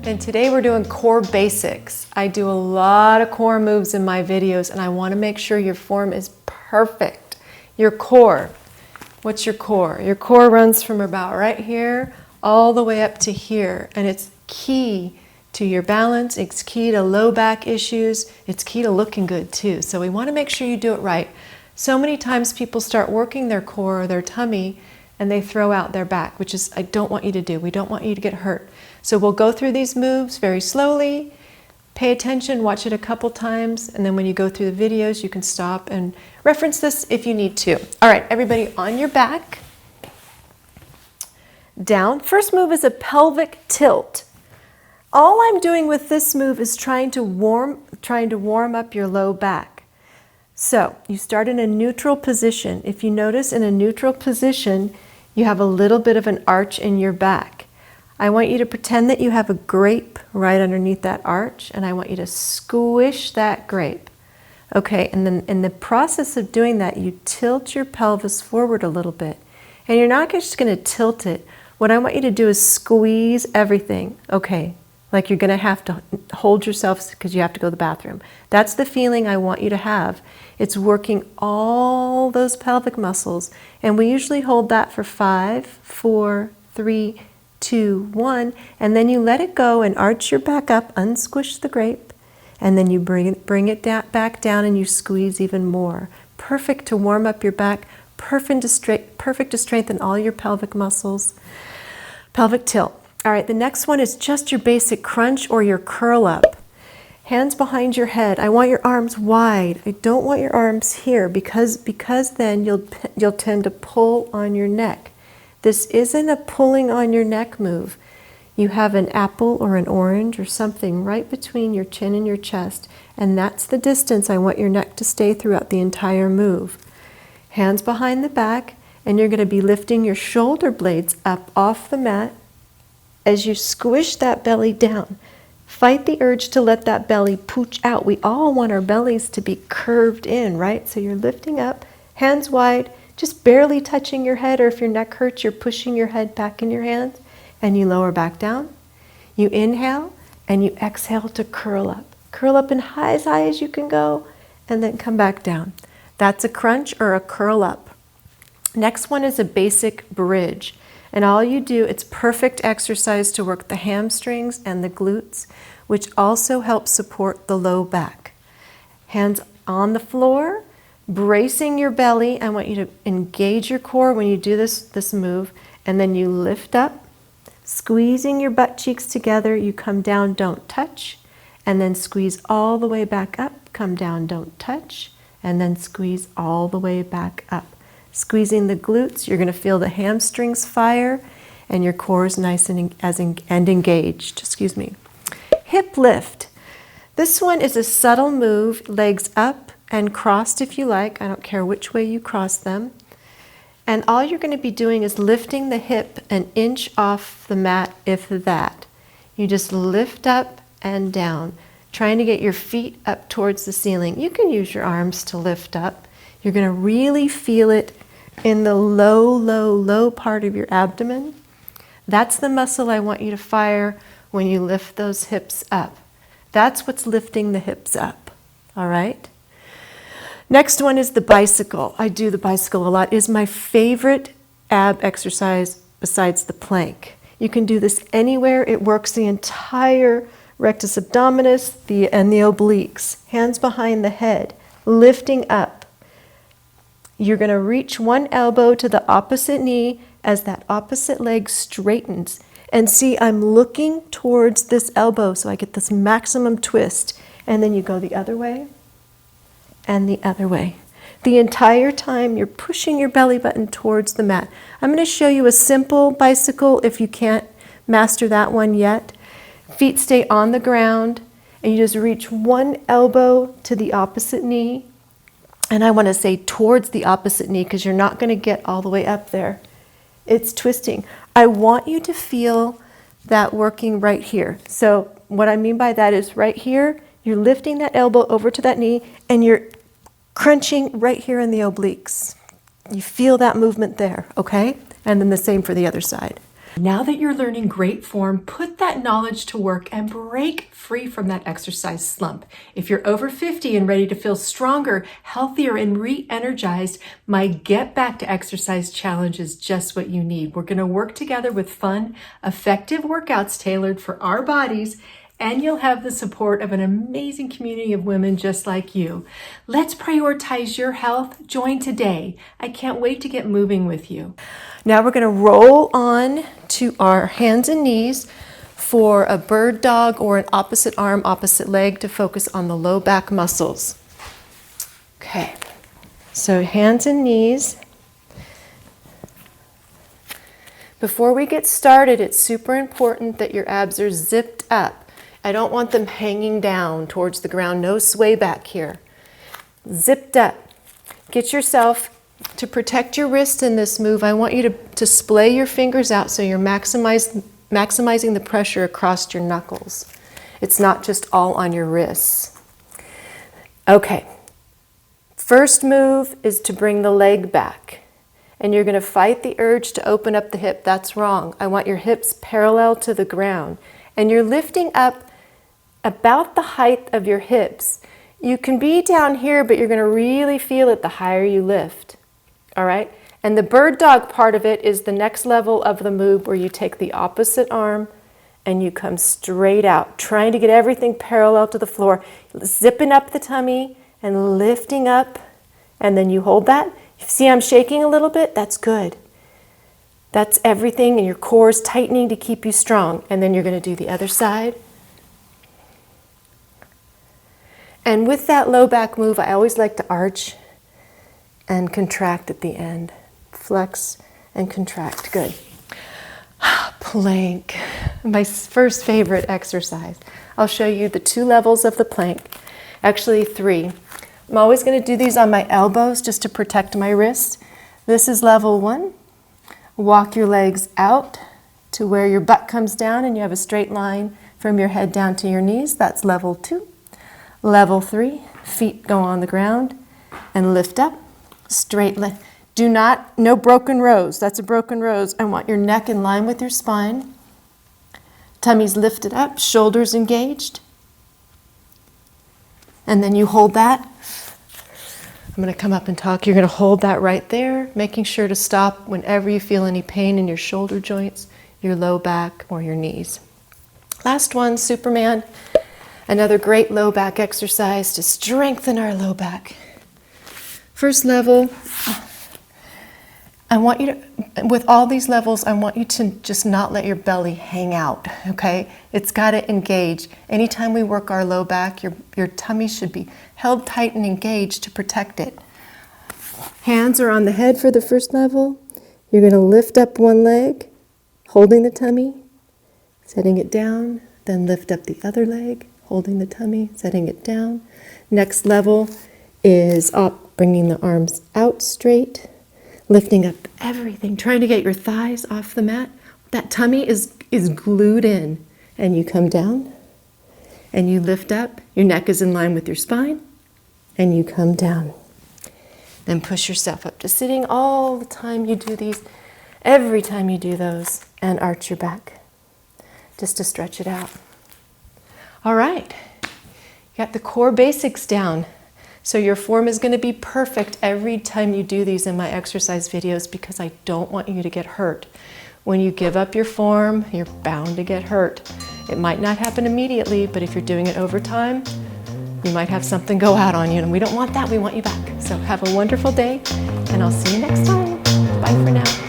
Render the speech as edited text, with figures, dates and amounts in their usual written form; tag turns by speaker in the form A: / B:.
A: And today we're doing core basics. I do a lot of core moves in my videos and I want to make sure your form is perfect. Your core. What's your core? Your core runs from about right here all the way up to here, and it's key to your balance. It's key to low back issues. It's key to looking good too. So we want to make sure you do it right. So many times people start working their core or their tummy and they throw out their back, which is I don't want you to do. We don't want you to get hurt. So we'll go through these moves very slowly. Pay attention, watch it a couple times, and then when you go through the videos, you can stop and reference this if you need to. All right, everybody on your back. Down. First move is a pelvic tilt. All I'm doing with this move is trying to warm up your low back. So you start in a neutral position. If you notice, in a neutral position, you have a little bit of an arch in your back. I want you to pretend that you have a grape right underneath that arch, and I want you to squish that grape. Okay, and then in the process of doing that, you tilt your pelvis forward a little bit. And you're not just going to tilt it. What I want you to do is squeeze everything. Okay, like you're going to have to hold yourself because you have to go to the bathroom. That's the feeling I want you to have. It's working all those pelvic muscles. And we usually hold that for 5, 4, 3, 2, 1, and then you let it go and arch your back up, unsquish the grape, and then you bring it back down and you squeeze even more. Perfect to warm up your back, perfect to strengthen all your pelvic muscles. Pelvic tilt. All right, the next one is just your basic crunch or your curl up. Hands behind your head. I want your arms wide. I don't want your arms here because then you'll tend to pull on your neck. This isn't a pulling on your neck move. You have an apple or an orange or something right between your chin and your chest, and that's the distance I want your neck to stay throughout the entire move. Hands behind the back, and you're going to be lifting your shoulder blades up off the mat as you squish that belly down. Fight the urge to let that belly pooch out. We all want our bellies to be curved in, right? So you're lifting up, hands wide, just barely touching your head, or if your neck hurts, you're pushing your head back in your hands, and you lower back down. You inhale, and you exhale to curl up. Curl up in as high as you can go, and then come back down. That's a crunch or a curl up. Next one is a basic bridge. And all you do, it's perfect exercise to work the hamstrings and the glutes, which also helps support the low back. Hands on the floor, bracing your belly. I want you to engage your core when you do this move, and then you lift up, squeezing your butt cheeks together. You come down, don't touch, and then squeeze all the way back up. Come down, don't touch, and then squeeze all the way back up. Squeezing the glutes, you're going to feel the hamstrings fire, and your core is nice and engaged. Excuse me. Hip lift. This one is a subtle move, legs up and crossed if you like. I don't care which way you cross them. And all you're going to be doing is lifting the hip an inch off the mat, if that. You just lift up and down, trying to get your feet up towards the ceiling. You can use your arms to lift up. You're going to really feel it in the low part of your abdomen. That's the muscle I want you to fire when you lift those hips up. That's what's lifting the hips up, all right? Next one is the bicycle. I do the bicycle a lot. It is my favorite ab exercise besides the plank. You can do this anywhere. It works the entire rectus abdominis and the obliques. Hands behind the head, lifting up. You're going to reach one elbow to the opposite knee as that opposite leg straightens. And see, I'm looking towards this elbow so I get this maximum twist. And then you go the other way and the other way. The entire time you're pushing your belly button towards the mat. I'm going to show you a simple bicycle if you can't master that one yet. Feet stay on the ground and you just reach one elbow to the opposite knee. And I want to say towards the opposite knee because you're not going to get all the way up there. It's twisting. I want you to feel that working right here. So what I mean by that is right here, you're lifting that elbow over to that knee and you're crunching right here in the obliques. You feel that movement there, okay? And then the same for the other side. Now that you're learning great form, put that knowledge to work and break free from that exercise slump. If you're over 50 and ready to feel stronger, healthier, and re-energized, my Get Back to Exercise challenge is just what you need. We're going to work together with fun, effective workouts tailored for our bodies, and you'll have the support of an amazing community of women just like you. Let's prioritize your health. Join today. I can't wait to get moving with you. Now we're going to roll on to our hands and knees for a bird dog or an opposite arm, opposite leg to focus on the low back muscles. Okay, so hands and knees. Before we get started, it's super important that your abs are zipped up. I don't want them hanging down towards the ground. No sway back here. Zipped up. Get yourself, to protect your wrist in this move, I want you to splay your fingers out so you're maximizing the pressure across your knuckles. It's not just all on your wrists. Okay. First move is to bring the leg back. And you're going to fight the urge to open up the hip. That's wrong. I want your hips parallel to the ground. And you're lifting up about the height of your hips. You can be down here, but you're going to really feel it the higher you lift. All right? And the bird dog part of it is the next level of the move where you take the opposite arm and you come straight out, trying to get everything parallel to the floor, zipping up the tummy and lifting up, and then you hold that. See, I'm shaking a little bit? That's good. That's everything, and your core is tightening to keep you strong. And then you're going to do the other side. And with that low back move, I always like to arch and contract at the end. Flex and contract. Good. Plank. My first favorite exercise. I'll show you the 2 levels of the plank. Actually 3. I'm always going to do these on my elbows just to protect my wrist. This is level 1. Walk your legs out to where your butt comes down and you have a straight line from your head down to your knees. That's level 2. Level 3, feet go on the ground and lift up, straight lift. No broken rows. That's a broken rose. I want your neck in line with your spine. Tummy's lifted up, shoulders engaged. And then you hold that. I'm going to come up and talk. You're going to hold that right there, making sure to stop whenever you feel any pain in your shoulder joints, your low back, or your knees. Last one, Superman. Another great low back exercise to strengthen our low back. First level, I want you to, with all these levels, I want you to just not let your belly hang out, okay? It's got to engage. Anytime we work our low back, your tummy should be held tight and engaged to protect it. Hands are on the head for the first level. You're going to lift up one leg, holding the tummy, setting it down, then lift up the other leg, holding the tummy, setting it down. Next level is up, bringing the arms out straight, lifting up everything, trying to get your thighs off the mat. That tummy is glued in. And you come down, and you lift up. Your neck is in line with your spine, and you come down. Then push yourself up to sitting all the time you do these, every time you do those, and arch your back, just to stretch it out. All right, you got the core basics down. So your form is going to be perfect every time you do these in my exercise videos because I don't want you to get hurt. When you give up your form, you're bound to get hurt. It might not happen immediately, but if you're doing it over time, you might have something go out on you, and we don't want that. We want you back. So have a wonderful day, and I'll see you next time. Bye for now.